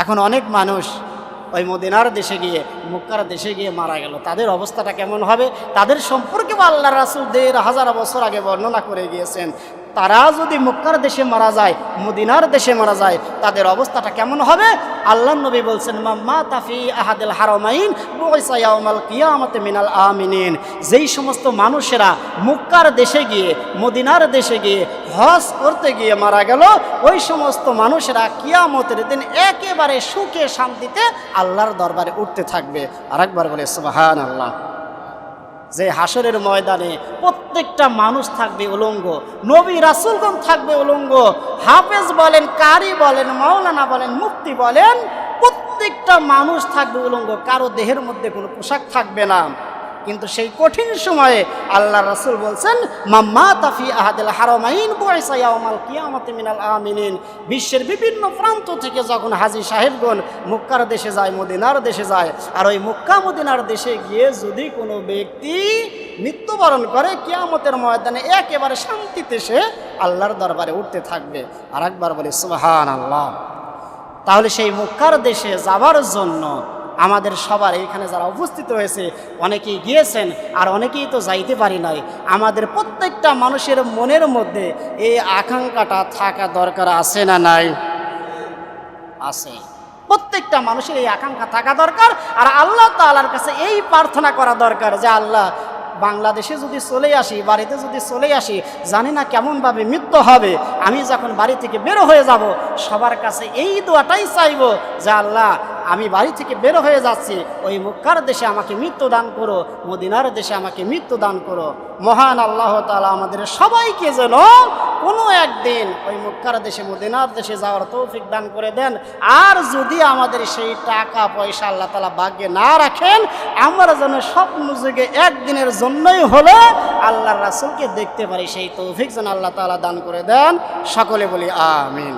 এখন অনেক মানুষ ওই মদিনার দেশে গিয়ে মক্কার দেশে গিয়ে মারা গেল, তাদের অবস্থাটা কেমন হবে? তাদের সম্পর্কে আল্লাহ রাসূল ১৫০০ বছর আগে বর্ণনা করে গিয়েছেন। তারা যদি মক্কার দেশে মারা যায়, মদিনার দেশে মারা যায়, তাদের অবস্থাটা কেমন হবে? আল্লাহর নবী বলছেন, মা তাফি আহাদিল হারামাইন বুইসা ইয়াউমাল কিয়ামাতি মিনাল আমিনিন। যেই সমস্ত মানুষেরা মক্কার দেশে গিয়ে মদিনার দেশে গিয়ে হজ করতে গিয়ে মারা গেল, ওই সমস্ত মানুষেরা কিয়ামতের দিন একেবারে সুখে শান্তিতে আল্লাহর দরবারে উঠতে থাকবে। আরেকবার বলে সুবহানাল্লাহ। যে হাসরের ময়দানে প্রত্যেকটা মানুষ থাকবে উলঙ্গ, নবী রাসূলগণ থাকবে উলঙ্গ, হাফেজ বলেন, কারি বলেন, মাওলানা বলেন, মুফতি বলেন, প্রত্যেকটা মানুষ থাকবে উলঙ্গ, কারো দেহের মধ্যে কোনো পোশাক থাকবে না। কিন্তু সেই কঠিন সময়ে আল্লাহ রাসূল বলছেন, মাম্মা তাফি আহাদিল হারামাইন বুইসা ইয়াউমাল কিয়ামাতি মিনাল আমিনিন। বিশ্বের বিভিন্ন প্রান্ত থেকে যখন হাজী সাহেবগণ মক্কার দেশে যায়, মদিনার দেশে যায়, আর ওই মক্কা মদিনার দেশে গিয়ে যদি কোনো ব্যক্তি মৃত্যুবরণ করে, কিয়ামতের ময়দানে একেবারে শান্তিতে সে আল্লাহর দরবারে উঠতে থাকবে। আর একবার বলি সুবহানাল্লাহ। তাহলে সেই মক্কার দেশে যাবার জন্য আমাদের সবার এইখানে যারা উপস্থিত হয়েছে, অনেকেই গিয়েছেন আর অনেকেই তো যাইতে পারি নাই। আমাদের প্রত্যেকটা মানুষের মনের মধ্যে এই আকাঙ্ক্ষাটা থাকা দরকার আছে না নাই? আছে। প্রত্যেকটা মানুষের এই আকাঙ্ক্ষা থাকা দরকার। আর আল্লাহ তাআলার কাছে এই প্রার্থনা করা দরকার যে আল্লাহ, বাংলাদেশে যদি চলে আসি, বাড়িতে যদি চলে আসি, জানি না কেমনভাবে মৃত্যু হবে, আমি যখন বাড়ি থেকে বের হয়ে যাব, সবার কাছে এই দোয়াটাই চাইব যে আল্লাহ, আমি বাড়ি থেকে বের হয়ে যাচ্ছি, ওই মক্কার দেশে আমাকে মৃত্যু দান করো, মদিনার দেশে আমাকে মৃত্যু দান করো। মহান আল্লাহ তাআলা আমাদের সবাইকে যেন কোনো একদিন ওই মক্কার দেশে মদিনার দেশে যাওয়ার তৌফিক দান করে দেন। আর যদি আমাদের সেই টাকা পয়সা আল্লাহ তাআলা ভাগ্যে না রাখেন, আমরা যেন স্বপ্ন যুগে একদিনের জন্যই হলে আল্লাহর রাসূলকে দেখতে পারি, সেই তৌফিক যেন আল্লাহ তাআলা দান করে দেন। সকলে বলি আমিন।